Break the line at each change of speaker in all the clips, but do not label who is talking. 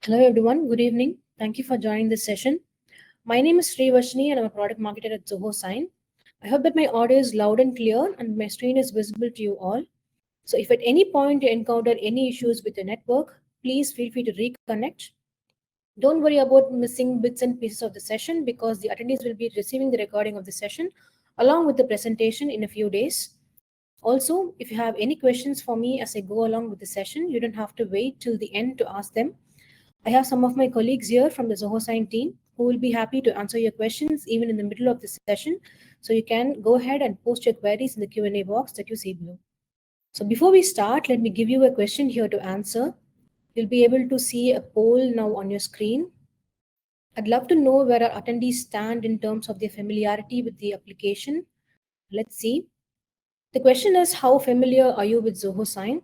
Hello everyone, good evening. Thank you for joining this session. My name is Shri Varshini and I'm a product marketer at Zoho Sign. I hope that my audio is loud and clear and my screen is visible to you all. So if at any point you encounter any issues with your network, please feel free to reconnect. Don't worry about missing bits and pieces of the session because the attendees will be receiving the recording of the session along with the presentation in a few days. Also, if you have any questions for me as I go along with the session, you don't have to wait till the end to ask them. I have some of my colleagues here from the Zoho Sign team who will be happy to answer your questions even in the middle of the session. So you can go ahead and post your queries in the Q&A box that you see below. So before we start, let me give you a question here to answer. You'll be able to see a poll now on your screen. I'd love to know where our attendees stand in terms of their familiarity with the application. Let's see. The question is, how familiar are you with Zoho Sign?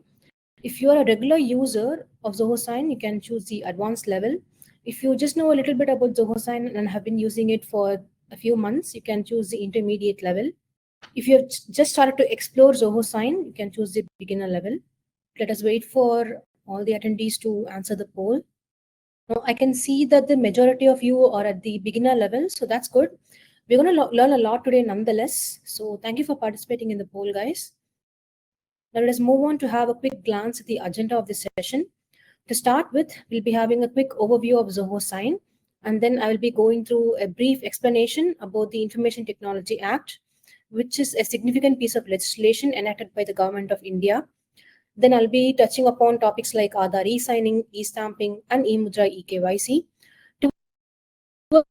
If you are a regular user of Zoho Sign, you can choose the advanced level. If you just know a little bit about Zoho Sign and have been using it for a few months, you can choose the intermediate level. If you have just started to explore Zoho Sign, you can choose the beginner level. Let us wait for all the attendees to answer the poll. Now, I can see that the majority of you are at the beginner level, so that's good. We're going to learn a lot today nonetheless. So thank you for participating in the poll, guys. Now let us move on to have a quick glance at the agenda of this session. To start with, we'll be having a quick overview of Zoho Sign, and then I will be going through a brief explanation about the Information Technology Act, which is a significant piece of legislation enacted by the Government of India. Then I'll be touching upon topics like Aadhaar eSigning, eStamping, and eMudhra eKYC. To a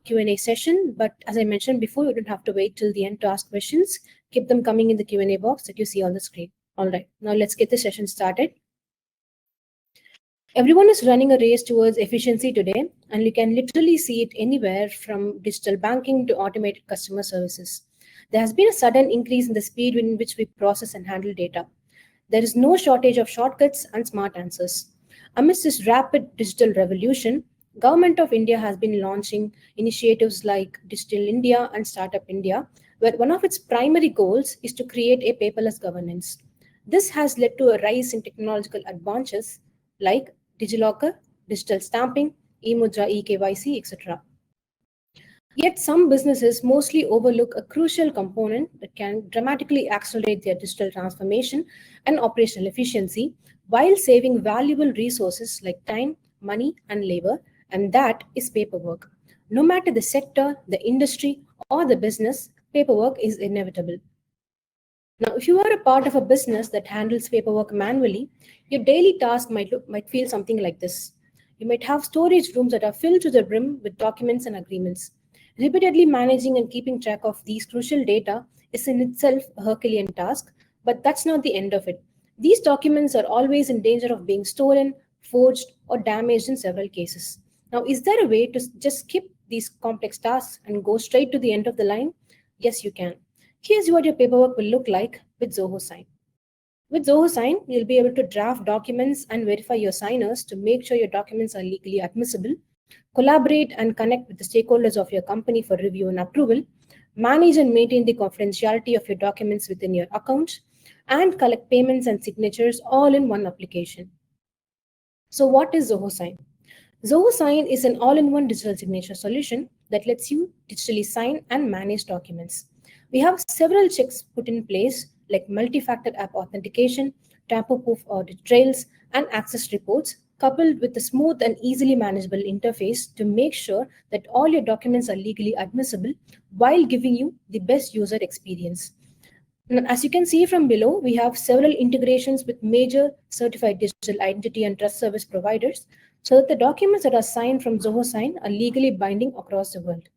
Q&A session, but as I mentioned before, you don't have to wait till the end to ask questions. Keep them coming in the Q&A box that you see on the screen. All right, now let's get the session started. Everyone is running a race towards efficiency today, and you can literally see it anywhere from digital banking to automated customer services. There has been a sudden increase in the speed in which we process and handle data. There is no shortage of shortcuts and smart answers. Amidst this rapid digital revolution, Government of India has been launching initiatives like Digital India and Startup India, where one of its primary goals is to create a paperless governance. This has led to a rise in technological advances like DigiLocker, digital stamping, eMudhra, eKYC, etc. Yet some businesses mostly overlook a crucial component that can dramatically accelerate their digital transformation and operational efficiency while saving valuable resources like time, money, and labor, and that is paperwork. No matter the sector, the industry, or the business, paperwork is inevitable. Now, if you are a part of a business that handles paperwork manually, your daily task might feel something like this. You might have storage rooms that are filled to the brim with documents and agreements. Repeatedly managing and keeping track of these crucial data is in itself a Herculean task, but that's not the end of it. These documents are always in danger of being stolen, forged, or damaged in several cases. Now, is there a way to just skip these complex tasks and go straight to the end of the line? Yes, you can. Here's what your paperwork will look like with Zoho Sign. With Zoho Sign, you'll be able to draft documents and verify your signers to make sure your documents are legally admissible, collaborate and connect with the stakeholders of your company for review and approval, manage and maintain the confidentiality of your documents within your account, and collect payments and signatures all in one application. So what is Zoho Sign? Zoho Sign is an all-in-one digital signature solution that lets you digitally sign and manage documents. We have several checks put in place like multi-factor app authentication, tamper-proof audit trails, and access reports, coupled with a smooth and easily manageable interface to make sure that all your documents are legally admissible while giving you the best user experience. And as you can see from below, we have several integrations with major certified digital identity and trust service providers so that the documents that are signed from Zoho Sign are legally binding across the world.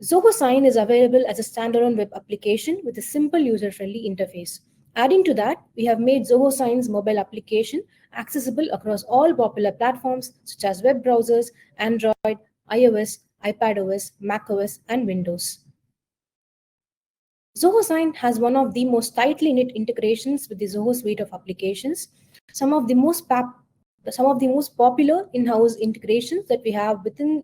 Zoho Sign is available as a standalone web application with a simple user-friendly interface. Adding to that, we have made Zoho Sign's mobile application accessible across all popular platforms such as web browsers, Android, iOS, iPadOS, macOS, and Windows. Zoho Sign has one of the most tightly knit integrations with the Zoho suite of applications. Some of the most popular in-house integrations that we have within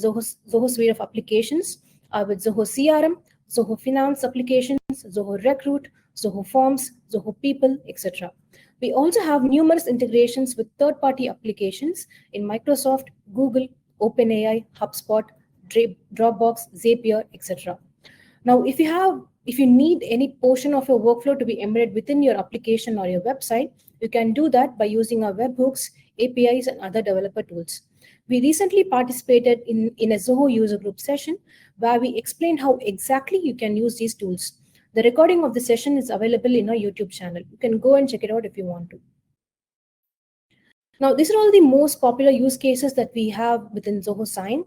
Zoho suite of applications are with Zoho CRM, Zoho Finance applications, Zoho Recruit, Zoho Forms, Zoho People, etc. We also have numerous integrations with third-party applications in Microsoft, Google, OpenAI, HubSpot, Dropbox, Zapier, etc. Now, if you need any portion of your workflow to be embedded within your application or your website, you can do that by using our webhooks, APIs, and other developer tools. We recently participated in a Zoho user group session where we explained how exactly you can use these tools. The recording of the session is available in our YouTube channel. You can go and check it out if you want to. Now, these are all the most popular use cases that we have within Zoho Sign.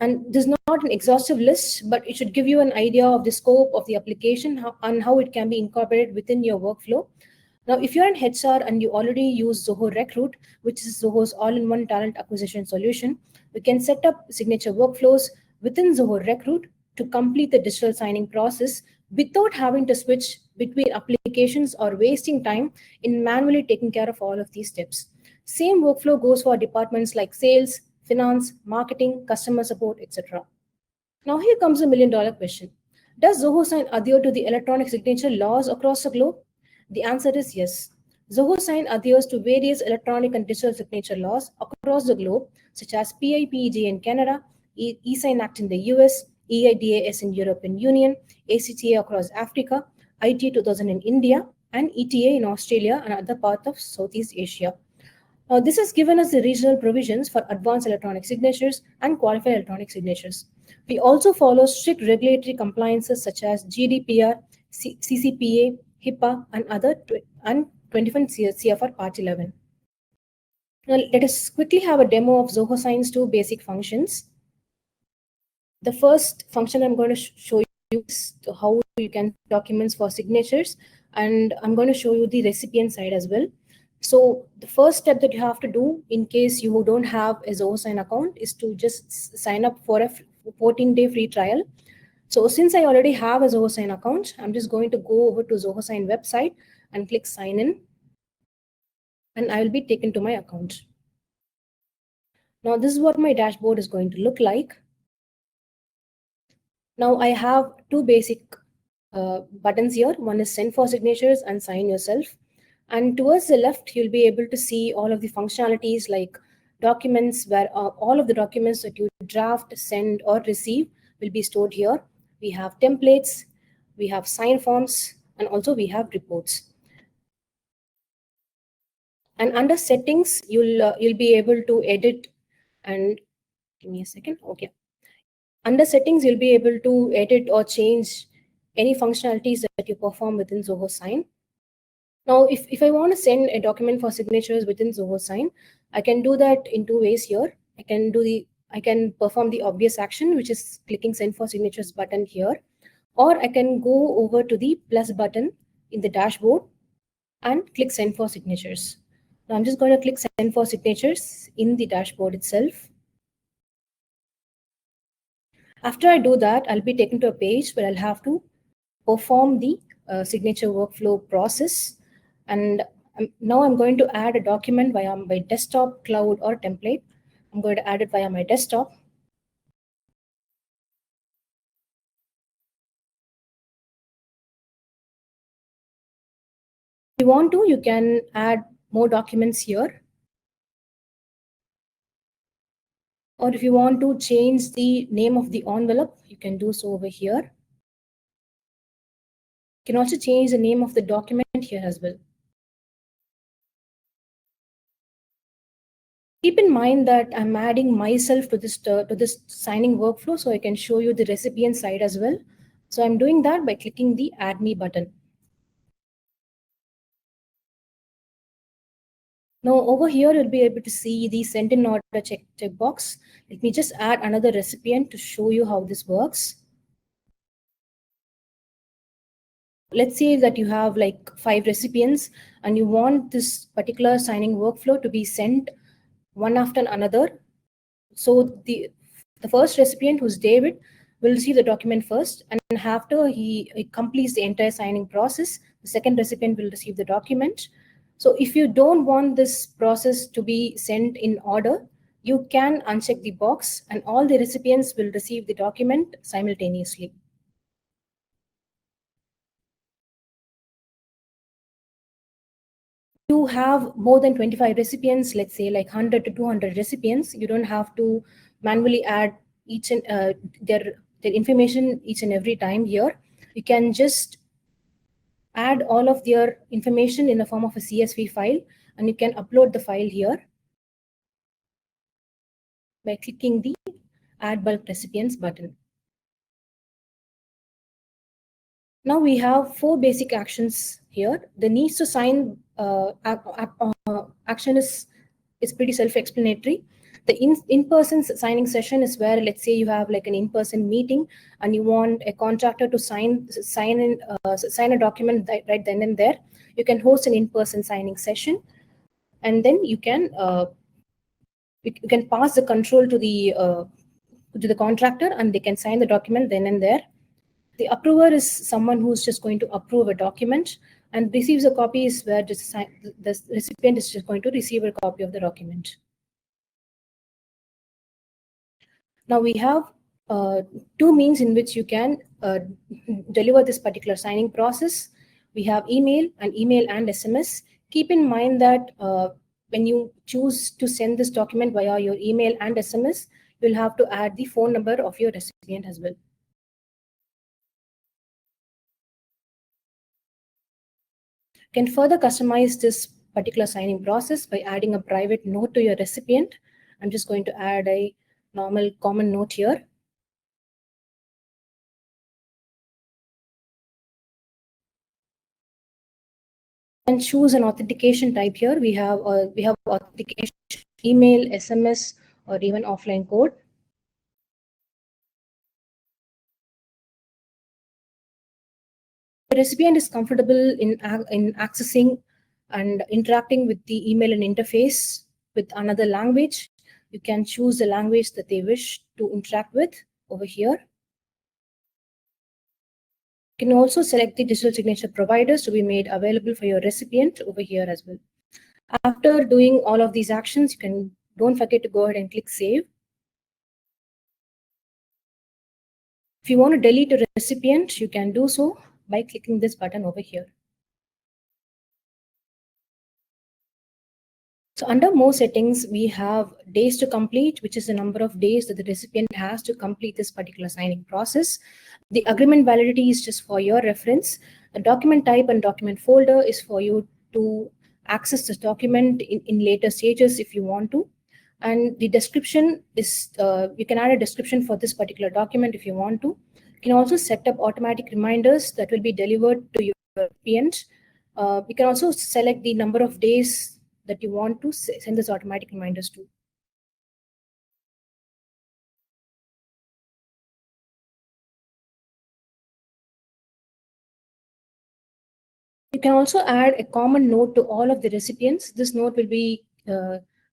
And this is not an exhaustive list, but it should give you an idea of the scope of the application and how it can be incorporated within your workflow. Now, if you're in HR and you already use Zoho Recruit, which is Zoho's all-in-one talent acquisition solution, you can set up signature workflows within Zoho Recruit to complete the digital signing process without having to switch between applications or wasting time in manually taking care of all of these steps. Same workflow goes for departments like sales, finance, marketing, customer support, etc. Now here comes a million-dollar question. Does Zoho Sign adhere to the electronic signature laws across the globe? The answer is yes. Zoho Sign adheres to various electronic and digital signature laws across the globe, such as PIPEJ in Canada, eSign Act in the US, EIDAS in European Union, ACTA across Africa, IT 2000 in India, and ETA in Australia and other parts of Southeast Asia. This has given us the regional provisions for advanced electronic signatures and qualified electronic signatures. We also follow strict regulatory compliances such as GDPR, CCPA, HIPAA, and 21 CFR Part 11. Now, let us quickly have a demo of Zoho Sign's two basic functions. The first function I'm going to show you is how you can documents for signatures, and I'm going to show you the recipient side as well. So the first step that you have to do in case you don't have a Zoho Sign account is to just sign up for a 14-day free trial. So since I already have a Zoho Sign account, I'm just going to go over to Zoho Sign website and click sign in, and I will be taken to my account. Now this is what my dashboard is going to look like. Now I have two basic buttons here. One is send for signatures and sign yourself. And towards the left, you'll be able to see all of the functionalities like documents, where all of the documents that you draft, send, or receive will be stored here. We have templates, we have sign forms, and also we have reports. And under settings, you'll be able to edit and give me a second. Okay. Under settings, you'll be able to edit or change any functionalities that you perform within Zoho Sign. Now, if I want to send a document for signatures within Zoho Sign, I can do that in two ways here. I can perform the obvious action, which is clicking send for signatures button here, or I can go over to the plus button in the dashboard and click send for signatures. Now I'm just going to click send for signatures in the dashboard itself. After I do that, I'll be taken to a page where I'll have to perform the signature workflow process. And now I'm going to add a document via my desktop, cloud, or template. I'm going to add it via my desktop. If you want to, you can add more documents here. Or if you want to change the name of the envelope, you can do so over here. You can also change the name of the document here as well. Keep in mind that I'm adding myself to this signing workflow, so I can show you the recipient side as well. So I'm doing that by clicking the Add Me button. Now over here, you'll be able to see the send in order checkbox. Let me just add another recipient to show you how this works. Let's say that you have like 5 recipients and you want this particular signing workflow to be sent one after another. So the first recipient, who's David, will receive the document first, and after he completes the entire signing process, the second recipient will receive the document. So if you don't want this process to be sent in order, you can uncheck the box and all the recipients will receive the document simultaneously. you have more than 25 recipients, let's say like 100 to 200 recipients, you don't have to manually add each and their information each and every time here. You can just add all of their information in the form of a CSV file, and you can upload the file here by clicking the Add Bulk Recipients button. Now we have 4 basic actions here. The needs to sign action is pretty self-explanatory. The in-person signing session is where, let's say you have like an in-person meeting and you want a contractor to sign a document right then and there. You can host an in-person signing session, and then you can pass the control to the contractor, and they can sign the document then and there. The approver is someone who's just going to approve a document, and receives a copy is where the recipient is just going to receive a copy of the document. Now we have 2 means in which you can deliver this particular signing process. We have email and SMS. Keep in mind that when you choose to send this document via your email and SMS, you'll have to add the phone number of your recipient as well. You can further customize this particular signing process by adding a private note to your recipient. I'm just going to add a normal common note here. And choose an authentication type here. We have authentication, email, SMS, or even offline code. The recipient is comfortable in accessing and interacting with the email and interface with another language. You can choose the language that they wish to interact with over here. You can also select the digital signature providers to be made available for your recipient over here as well. After doing all of these actions, don't forget to go ahead and click Save. If you want to delete a recipient, you can do so by clicking this button over here. So under More Settings, we have days to complete, which is the number of days that the recipient has to complete this particular signing process. The agreement validity is just for your reference. The document type and document folder is for you to access this document in later stages if you want to. And the description is, you can add a description for this particular document if you want to. You can also set up automatic reminders that will be delivered to your recipient. You can also select the number of days that you want to send this automatic reminders to. You can also add a common note to all of the recipients. This note will be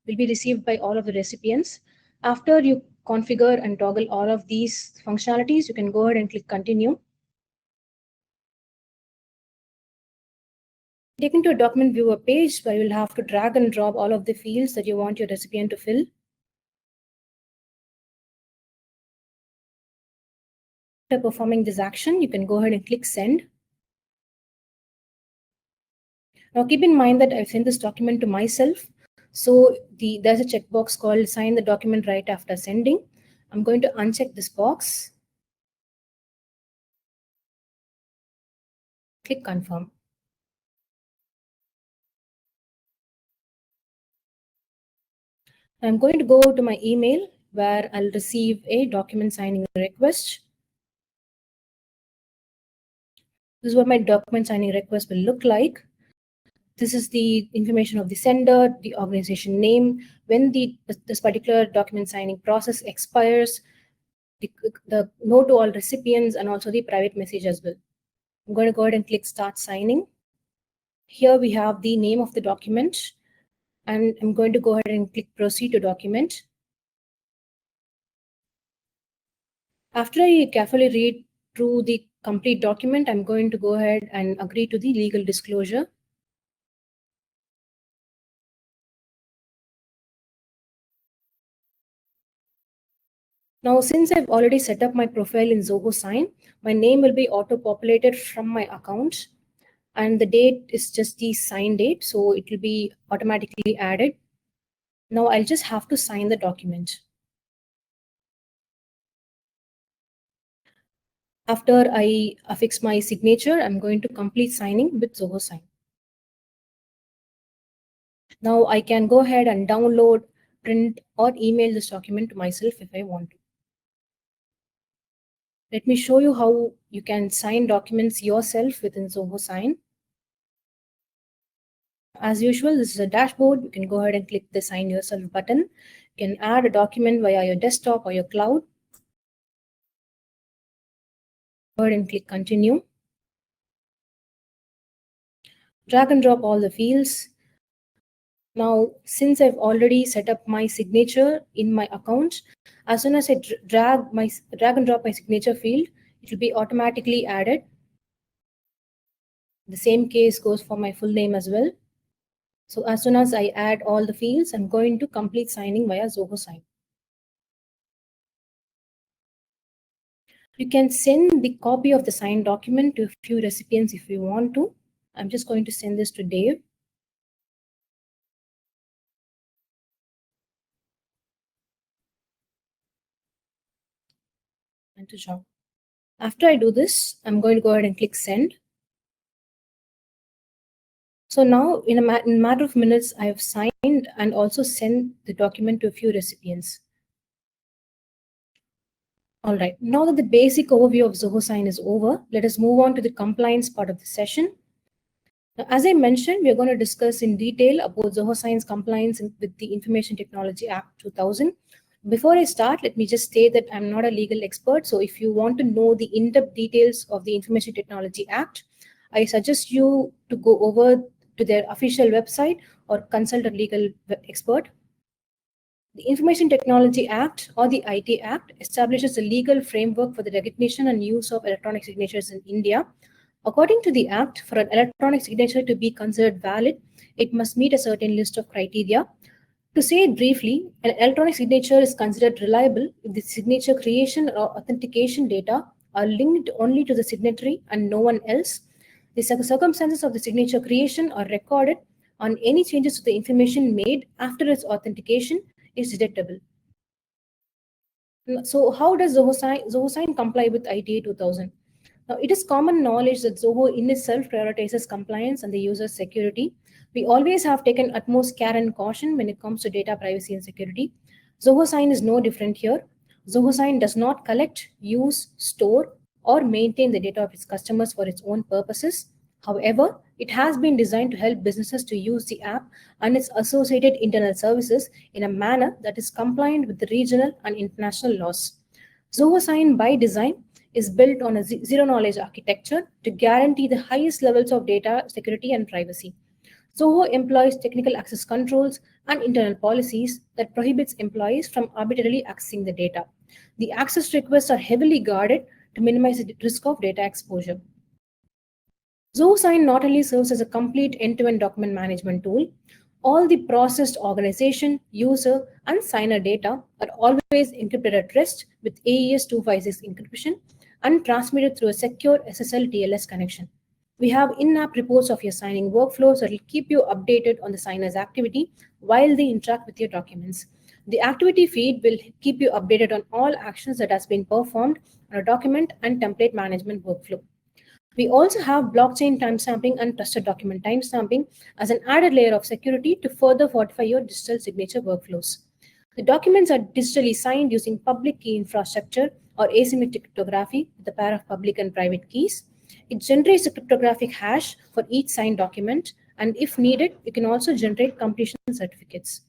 received by all of the recipients. After you configure and toggle all of these functionalities, you can go ahead and click Continue. Taken to a document viewer page where you'll have to drag and drop all of the fields that you want your recipient to fill. After performing this action, you can go ahead and click Send. Now keep in mind that I've sent this document to myself. So there's a checkbox called Sign the document right after sending. I'm going to uncheck this box. Click Confirm. I'm going to go to my email where I'll receive a document signing request. This is what my document signing request will look like. This is the information of the sender, the organization name, when this particular document signing process expires, the note to all recipients, and also the private message as well. I'm going to go ahead and click Start Signing. Here we have the name of the document, and I'm going to go ahead and click Proceed to Document. After I carefully read through the complete document, I'm going to go ahead and agree to the legal disclosure. Now, since I've already set up my profile in Zoho Sign, my name will be auto-populated from my account. and the date is just the sign date, so it will be automatically added. Now I'll just have to sign the document. After I affix my signature, I'm going to complete signing with Zoho Sign. Now I can go ahead and download, print, or email this document to myself if I want to. Let me show you how you can sign documents yourself within Zoho Sign. As usual, this is a dashboard. You can go ahead and click the Sign Yourself button. You can add a document via your desktop or your cloud. Go ahead and click Continue. Drag and drop all the fields. Now, since I've already set up my signature in my account, as soon as I drag and drop my signature field, it will be automatically added. The same case goes for my full name as well. So as soon as I add all the fields, I'm going to complete signing via Zoho Sign. You can send the copy of the signed document to a few recipients if you want to. I'm just going to send this to Dave. And to John. After I do this, I'm going to go ahead and click send. So now in a matter of minutes, I have signed and also sent the document to a few recipients. All right, now that the basic overview of Zoho Sign is over, let us move on to the compliance part of the session. Now, as I mentioned, we are going to discuss in detail about Zoho Sign's compliance with the Information Technology Act 2000. Before I start, let me just say that I'm not a legal expert. So if you want to know the in-depth details of the Information Technology Act, I suggest you to go over to their official website or consult a legal expert. The Information Technology Act, or the IT Act, establishes a legal framework for the recognition and use of electronic signatures in India. According to the Act, for an electronic signature to be considered valid, it must meet a certain list of criteria. To say it briefly, an electronic signature is considered reliable if the signature creation or authentication data are linked only to the signatory and no one else. The circumstances of the signature creation are recorded, and any changes to the information made after its authentication is detectable. So how does Zoho Sign comply with ITA 2000? Now, it is common knowledge that Zoho in itself prioritizes compliance and the user's security. We always have taken utmost care and caution when it comes to data privacy and security. Zoho Sign is no different here. Zoho Sign does not collect, use, store, or maintain the data of its customers for its own purposes. However, it has been designed to help businesses to use the app and its associated internal services in a manner that is compliant with the regional and international laws. Zoho Sign by design is built on a zero-knowledge architecture to guarantee the highest levels of data security and privacy. Zoho employs technical access controls and internal policies that prohibits employees from arbitrarily accessing the data. The access requests are heavily guarded to minimize the risk of data exposure. Zoho Sign not only serves as a complete end-to-end document management tool, all the processed organization, user, and signer data are always encrypted at rest with AES 256 encryption and transmitted through a secure SSL TLS connection. We have in-app reports of your signing workflows that will keep you updated on the signer's activity while they interact with your documents. The activity feed will keep you updated on all actions that has been performed on a document and template management workflow. We also have blockchain timestamping and trusted document timestamping as an added layer of security to further fortify your digital signature workflows. The documents are digitally signed using public key infrastructure or asymmetric cryptography with a pair of public and private keys. It generates a cryptographic hash for each signed document, and if needed, you can also generate completion certificates.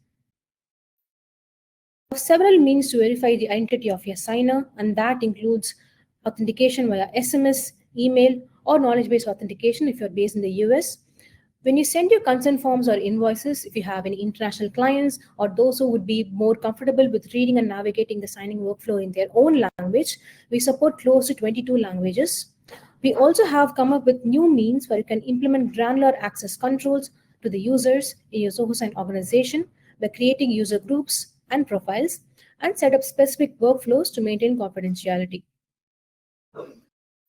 We have several means to verify the identity of your signer, and that includes authentication via SMS, email, or knowledge-based authentication if you're based in the US. When you send your consent forms or invoices, if you have any international clients or those who would be more comfortable with reading and navigating the signing workflow in their own language, we support close to 22 languages. We also have come up with new means where you can implement granular access controls to the users in your Zoho Sign organization by creating user groups and profiles and set up specific workflows to maintain confidentiality.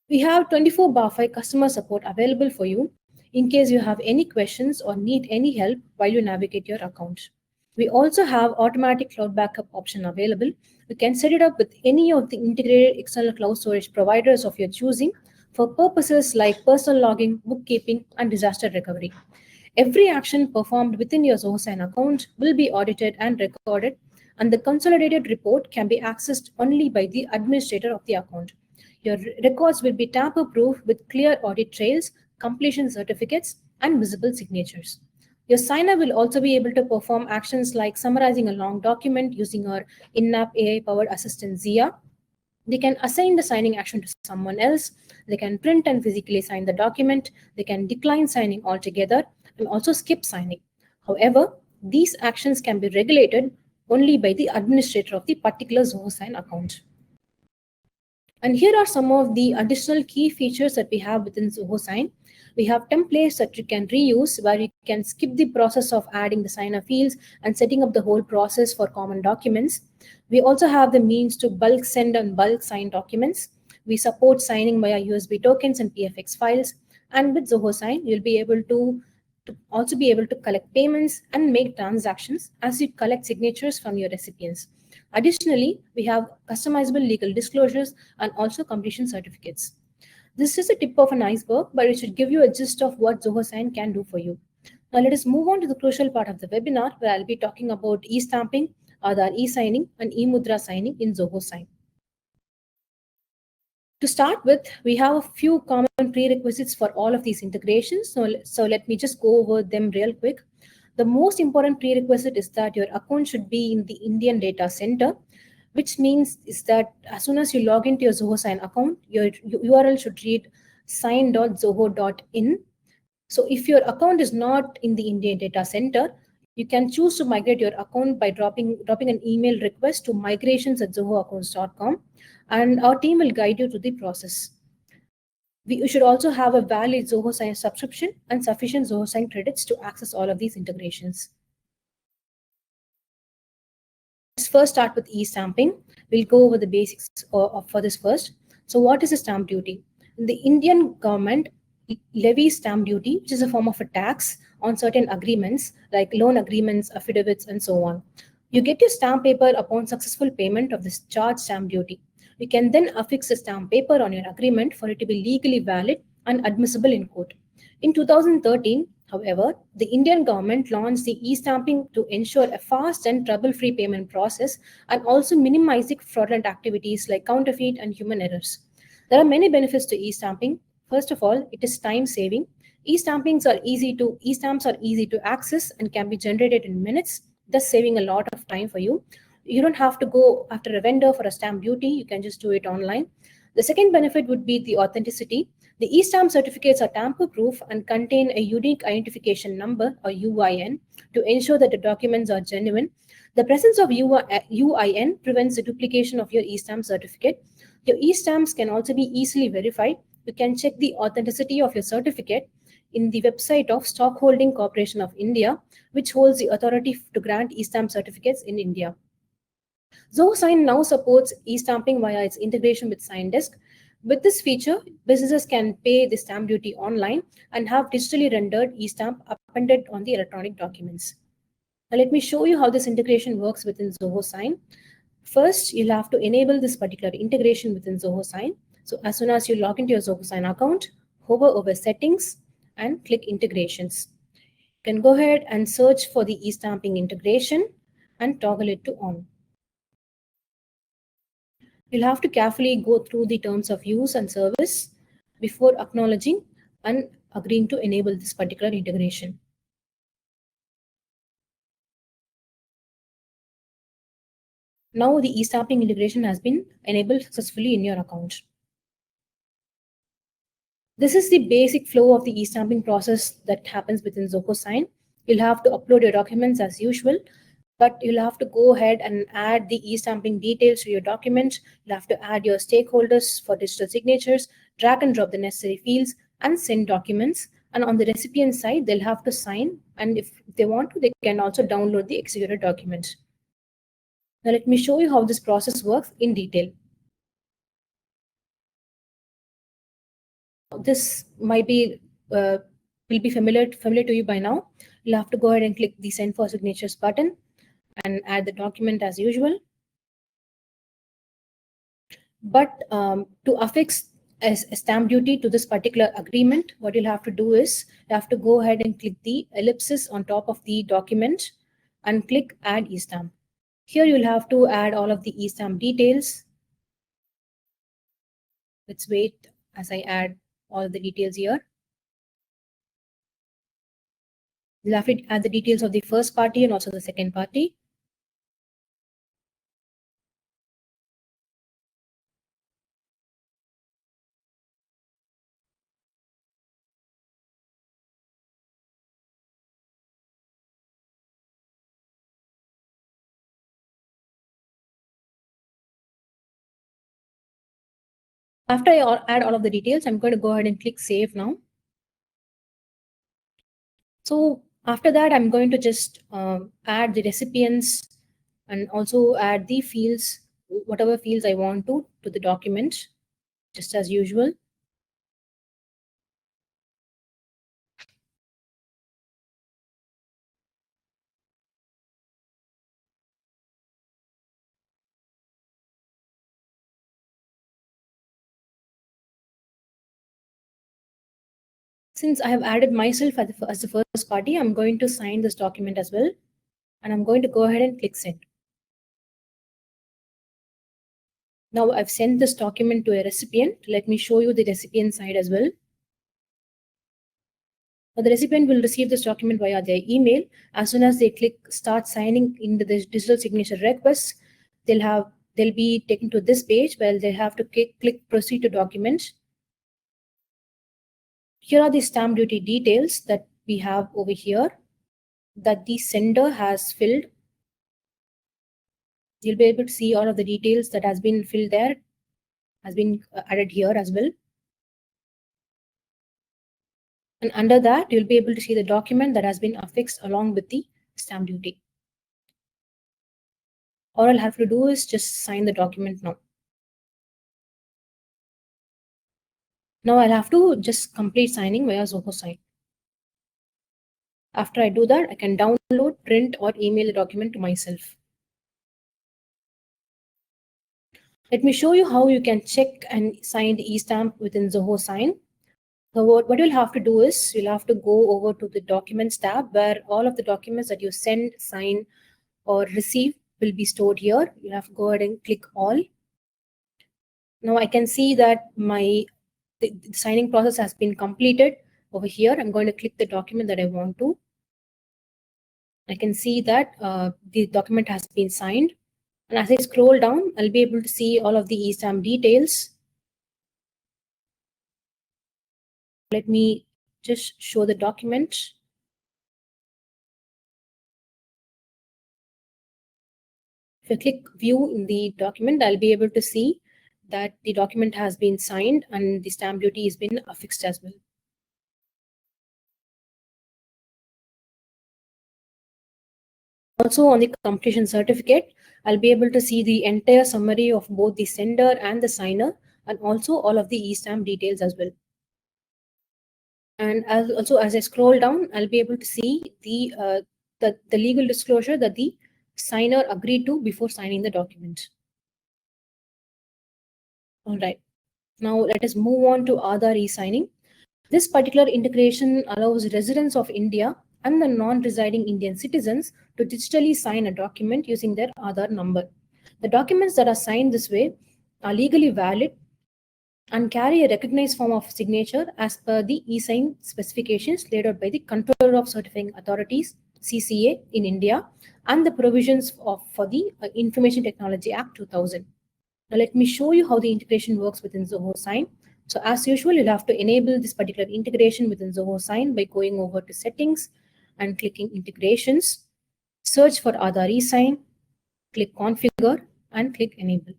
We have 24/5 customer support available for you. in case you have any questions or need any help while you navigate your account. We also have automatic cloud backup option available. You can set it up with any of the integrated external cloud storage providers of your choosing for purposes like personal logging, bookkeeping, and disaster recovery. Every action performed within your Zoho Sign account will be audited and recorded, and the consolidated report can be accessed only by the administrator of the account. Your records will be tamper-proof with clear audit trails, completion certificates, and visible signatures. Your signer will also be able to perform actions like summarizing a long document using our in-app AI-powered assistant Zia. They can assign the signing action to someone else. They can print and physically sign the document. They can decline signing altogether and also skip signing. However, these actions can be regulated only by the administrator of the particular Zoho Sign account. And here are some of the additional key features that we have within Zoho Sign. We have templates that you can reuse where you can skip the process of adding the signer fields and setting up the whole process for common documents. We also have the means to bulk send and bulk sign documents. We support signing via USB tokens and PFX files. And with Zoho Sign, you'll be able to also be able to collect payments and make transactions as you collect signatures from your recipients. Additionally, we have customizable legal disclosures and also completion certificates. This is a tip of an iceberg, but it should give you a gist of what Zoho Sign can do for you. Now let us move on to the crucial part of the webinar, where I'll be talking about eStamping, Aadhaar eSigning, and eMudhra signing in Zoho Sign. To start with, we have a few common prerequisites for all of these integrations. So let me just go over them real quick. The most important prerequisite is that your account should be in the Indian data center, which means is that as soon as you log into your Zoho Sign account, your URL should read sign.zoho.in. So if your account is not in the Indian data center, you can choose to migrate your account by dropping an email request to migrations@zohoaccounts.com, and our team will guide you through the process. You should also have a valid Zoho Sign subscription and sufficient Zoho Sign credits to access all of these integrations. Let's first start with e-stamping. We'll go over the basics for this first. So what is a stamp duty? The Indian government levies stamp duty, which is a form of a tax on certain agreements like loan agreements, affidavits, and so on. You get your stamp paper upon successful payment of this charged stamp duty. You can then affix a stamp paper on your agreement for it to be legally valid and admissible in court. In 2013, however, the Indian government launched the e-stamping to ensure a fast and trouble-free payment process and also minimizing fraudulent activities like counterfeit and human errors. There are many benefits to e-stamping. First of all, it is time-saving. E-stamps are easy to access and can be generated in minutes, thus saving a lot of time for you. You don't have to go after a vendor for a stamp duty. You can just do it online. The second benefit would be the authenticity. The eStamp certificates are tamper-proof and contain a unique identification number or UIN to ensure that the documents are genuine. The presence of UIN prevents the duplication of your eStamp certificate. Your eStamps can also be easily verified. You can check the authenticity of your certificate in the website of Stockholding Corporation of India, which holds the authority to grant eStamp certificates in India. Zoho Sign now supports e-stamping via its integration with SignDesk. With this feature, businesses can pay the stamp duty online and have digitally rendered e-stamp appended on the electronic documents. Now let me show you how this integration works within Zoho Sign. First, you'll have to enable this particular integration within Zoho Sign. So as soon as you log into your Zoho Sign account, hover over Settings and click Integrations. You can go ahead and search for the e-stamping integration and toggle it to on. You'll have to carefully go through the terms of use and service before acknowledging and agreeing to enable this particular integration. Now the eStamping integration has been enabled successfully in your account. This is the basic flow of the eStamping process that happens within Zoho Sign. You'll have to upload your documents as usual, but you'll have to go ahead and add the e-stamping details to your document. You'll have to add your stakeholders for digital signatures, drag and drop the necessary fields, and send documents. And on the recipient side, they'll have to sign. And if they want to, they can also download the executed document. Now let me show you how this process works in detail. This might be will be familiar to you by now. You'll have to go ahead and click the Send for Signatures button and add the document as usual. But to affix a stamp duty to this particular agreement, what you'll have to do is you have to go ahead and click the ellipsis on top of the document and click Add eStamp. Here you'll have to add all of the eStamp details. Let's wait as I add all the details here. You'll have to add the details of the first party and also the second party. After I add all of the details, I'm going to go ahead and click Save now. So after that, I'm going to just add the recipients and also add the fields, whatever fields I want to the document, just as usual. Since I have added myself as the first party, I'm going to sign this document as well. And I'm going to go ahead and click Send. Now I've sent this document to a recipient. Let me show you the recipient side as well. Now, the recipient will receive this document via their email. As soon as they click Start Signing in the digital signature request, they'll be taken to this page where they have to click Proceed to Document. Here are the stamp duty details that we have over here that the sender has filled. You'll be able to see all of the details that has been filled there, has been added here as well. And under that, you'll be able to see the document that has been affixed along with the stamp duty. All I'll have to do is just sign the document now. Now I'll have to just complete signing via Zoho Sign. After I do that, I can download, print, or email the document to myself. Let me show you how you can check and sign the eStamp within Zoho Sign. So what you'll have to do is you'll have to go over to the Documents tab where all of the documents that you send, sign, or receive will be stored here. You'll have to go ahead and click All. Now I can see that the signing process has been completed. Over here, I'm going to click the document that I want to. I can see that the document has been signed. And as I scroll down, I'll be able to see all of the eStamp details. Let me just show the document. If I click View in the document, I'll be able to see that the document has been signed and the stamp duty has been affixed as well. Also on the completion certificate, I'll be able to see the entire summary of both the sender and the signer and also all of the eStamp details as well. And as I scroll down, I'll be able to see the legal disclosure that the signer agreed to before signing the document. All right. Now let us move on to Aadhaar e-signing. This particular integration allows residents of India and the non-residing Indian citizens to digitally sign a document using their Aadhaar number. The documents that are signed this way are legally valid and carry a recognized form of signature as per the eSign specifications laid out by the Controller of Certifying Authorities (CCA) in India and the provisions for the Information Technology Act 2000. Now let me show you how the integration works within Zoho Sign. So as usual, you'll have to enable this particular integration within Zoho Sign by going over to Settings and clicking Integrations. Search for Aadhaar eSign, click Configure and click Enable.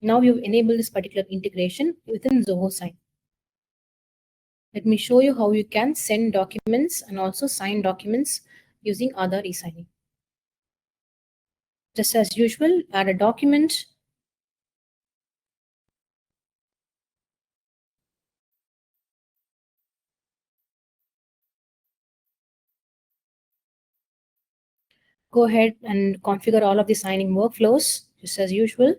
Now you've enabled this particular integration within Zoho Sign. Let me show you how you can send documents and also sign documents using Aadhaar eSigning. Just as usual, add a document. go ahead and configure all of the signing workflows just as usual.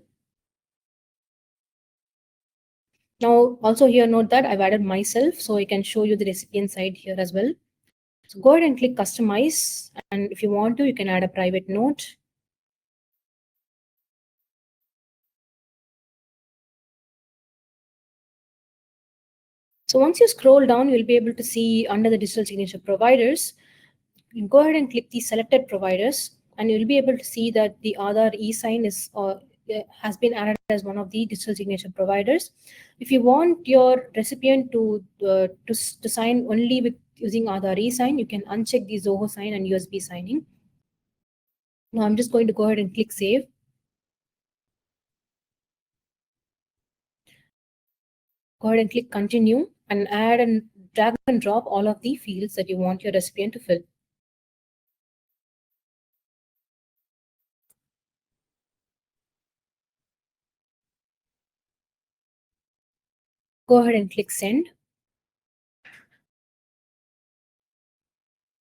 Now, also here note that I've added myself, so I can show you the recipient side here as well. So go ahead and click customize, and if you want to, you can add a private note. So once you scroll down, you'll be able to see under the digital signature providers, you go ahead and click the selected providers, and you'll be able to see that the Aadhaar eSign is has been added as one of the digital signature providers. If you want your recipient to sign only with using Aadhaar eSign, you can uncheck the Zoho Sign and USB signing. Now I'm just going to go ahead and click save. Go ahead and click continue and add and drag and drop all of the fields that you want your recipient to fill. Go ahead and click send.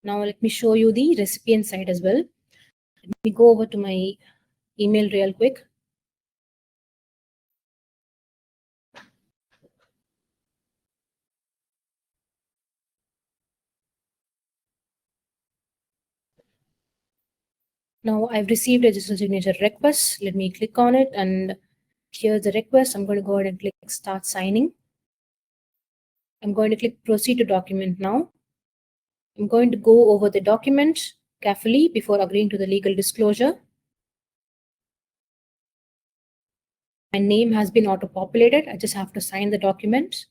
Now let me show you the recipient side as well. Let me go over to my email real quick. Now I've received a digital signature request. Let me click on it, and here's the request. I'm going to go ahead and click start signing. I'm going to click proceed to document now. I'm going to go over the document carefully before agreeing to the legal disclosure. My name has been auto-populated. I just have to sign the document.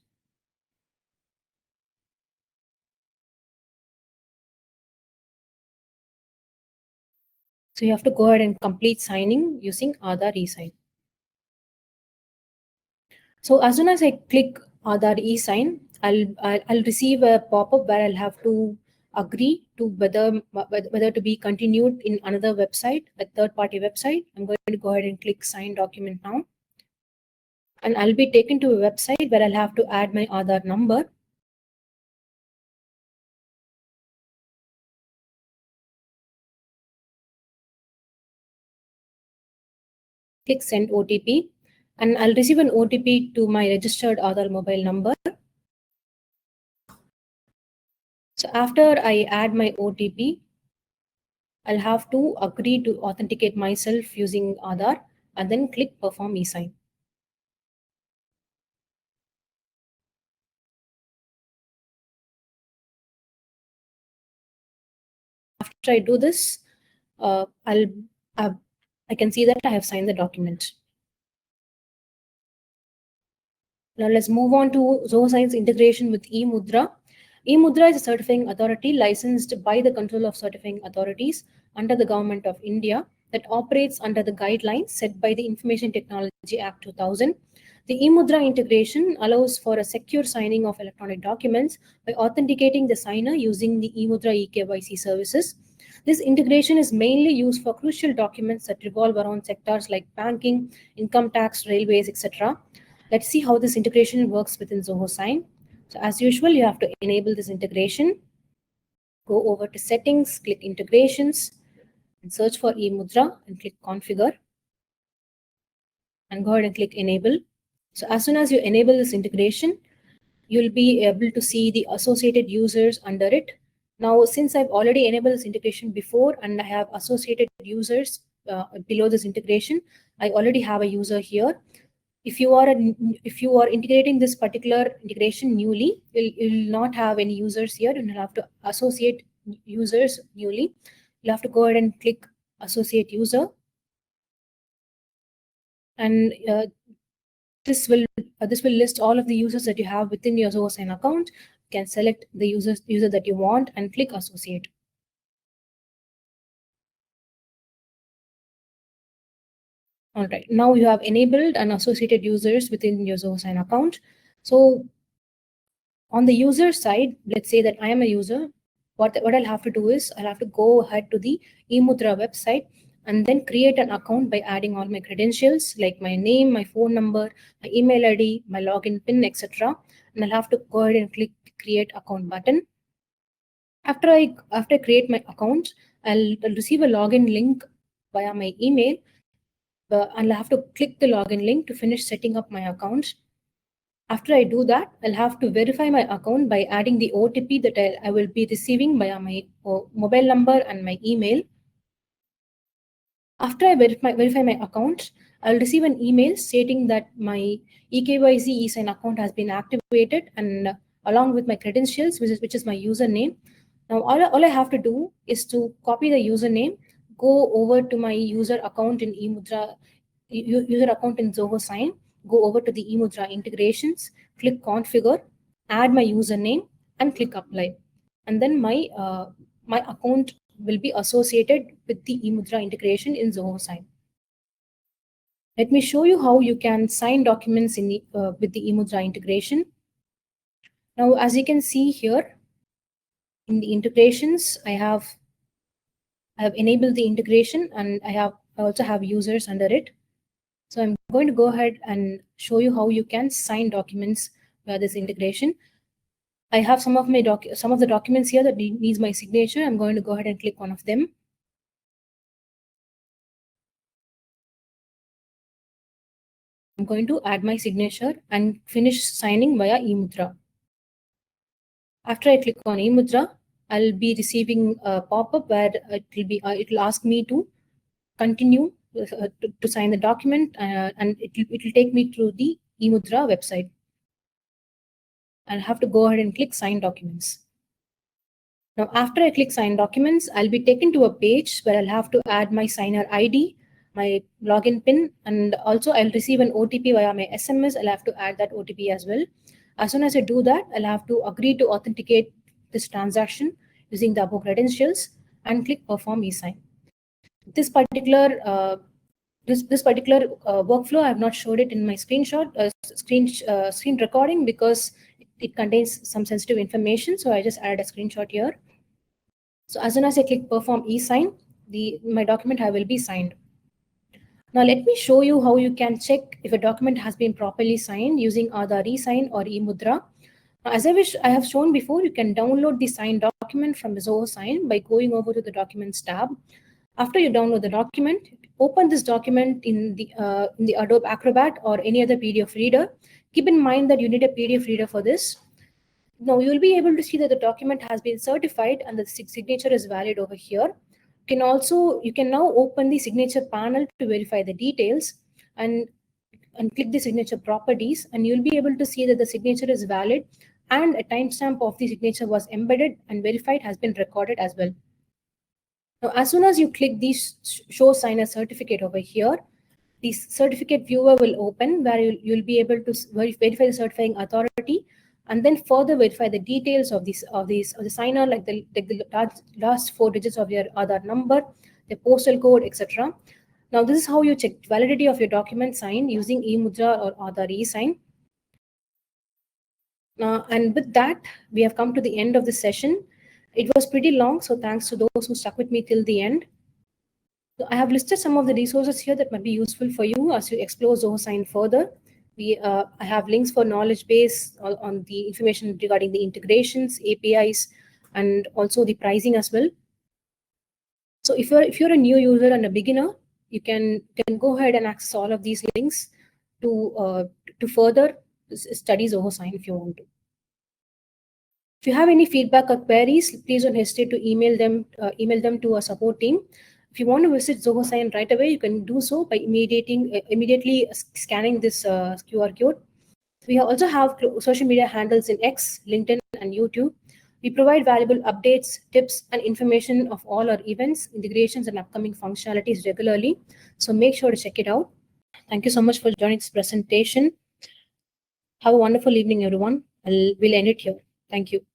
So you have to go ahead and complete signing using Aadhaar eSign. So as soon as I click Aadhaar eSign, I'll receive a pop-up where I'll have to agree to whether to be continued in another website, a third-party website. I'm going to go ahead and click sign document now. And I'll be taken to a website where I'll have to add my Aadhaar number. Click send OTP, and I'll receive an OTP to my registered Aadhaar mobile number. So after I add my OTP, I'll have to agree to authenticate myself using Aadhaar and then click perform eSign. After I do this, I can see that I have signed the document. Now let's move on to Zoho Sign's integration with eMudhra. eMudhra is a certifying authority licensed by the Control of Certifying Authorities under the Government of India that operates under the guidelines set by the Information Technology Act 2000. The eMudhra integration allows for a secure signing of electronic documents by authenticating the signer using the eMudhra eKYC services. This integration is mainly used for crucial documents that revolve around sectors like banking, income tax, railways, etc. Let's see how this integration works within Zoho Sign. So as usual, you have to enable this integration. Go over to settings, click integrations, and search for eMudhra and click configure. And go ahead and click enable. So as soon as you enable this integration, you'll be able to see the associated users under it. Now, since I've already enabled this integration before and I have associated users below this integration, I already have a user here. If you are integrating this particular integration newly, you'll not have any users here, and you'll have to associate users newly. You'll have to go ahead and click associate user, and this will list all of the users that you have within your Zoho Sign account. You can select the user that you want and click associate. All right, now you have enabled and associated users within your Zoho Sign account. So on the user side, let's say that I am a user. What I'll have to do is I'll have to go ahead to the eMudhra website and then create an account by adding all my credentials like my name, my phone number, my email ID, my login PIN, etc. And I'll have to go ahead and click create account button. After I create my account, I'll receive a login link via my email, and I'll have to click the login link to finish setting up my account. After I do that, I'll have to verify my account by adding the OTP that I will be receiving via my mobile number and my email. After I verify my account, I'll receive an email stating that my eKYC eSign account has been activated, and along with my credentials, which is my username. Now, all I have to do is to copy the username, go over to my user account in eMudhra, user account in Zoho Sign, go over to the eMudhra integrations, click configure, add my username, and click apply. And then my account will be associated with the eMudhra integration in Zoho Sign. Let me show you how you can sign documents in with the eMudhra integration. Now, as you can see here, in the integrations, I have enabled the integration, and I also have users under it. So I'm going to go ahead and show you how you can sign documents via this integration. I have some of the documents here that needs my signature. I'm going to go ahead and click one of them. I'm going to add my signature and finish signing via eMudhra. After I click on eMudhra, I'll be receiving a pop-up where it will ask me to continue to sign the document, and it will take me through the eMudhra website. I'll have to go ahead and click sign documents. Now, after I click sign documents, I'll be taken to a page where I'll have to add my signer ID, my login PIN, and also I'll receive an OTP via my SMS. I'll have to add that OTP as well. As soon as I do that, I'll have to agree to authenticate this transaction using the above credentials and click perform eSign. This particular workflow, I have not showed it in my screen recording because it contains some sensitive information. So I just added a screenshot here. So as soon as I click perform eSign, my document will be signed. Now let me show you how you can check if a document has been properly signed using Aadhaar eSign or eMudhra. As I have shown before, you can download the signed document from the Zoho Sign by going over to the Documents tab. After you download the document, open this document in the Adobe Acrobat or any other PDF reader. Keep in mind that you need a PDF reader for this. Now you'll be able to see that the document has been certified and the signature is valid over here. You can now open the signature panel to verify the details and click the signature properties, and you'll be able to see that the signature is valid and a timestamp of the signature was embedded and verified has been recorded as well. Now, as soon as you click the show signer certificate over here, the certificate viewer will open where you'll be able to verify the certifying authority and then further verify the details of the signer, like the last 4 digits of your Aadhaar number, the postal code, etc. Now, this is how you check validity of your document signed using eMudhra or Aadhaar eSign. And with that, we have come to the end of the session. It was pretty long, so thanks to those who stuck with me till the end. So I have listed some of the resources here that might be useful for you as you explore Zoho Sign further. I have links for knowledge base on the information regarding the integrations, APIs, and also the pricing as well. So if you're a new user and a beginner, you can go ahead and access all of these links to further study Zoho Sign if you want to. If you have any feedback or queries, please don't hesitate to email them to our support team. If you want to visit Zoho Sign right away, you can do so by immediately scanning this QR code. We also have social media handles in X, LinkedIn, and YouTube. We provide valuable updates, tips, and information of all our events, integrations, and upcoming functionalities regularly. So make sure to check it out. Thank you so much for joining this presentation. Have a wonderful evening, everyone. We'll end it here. Thank you.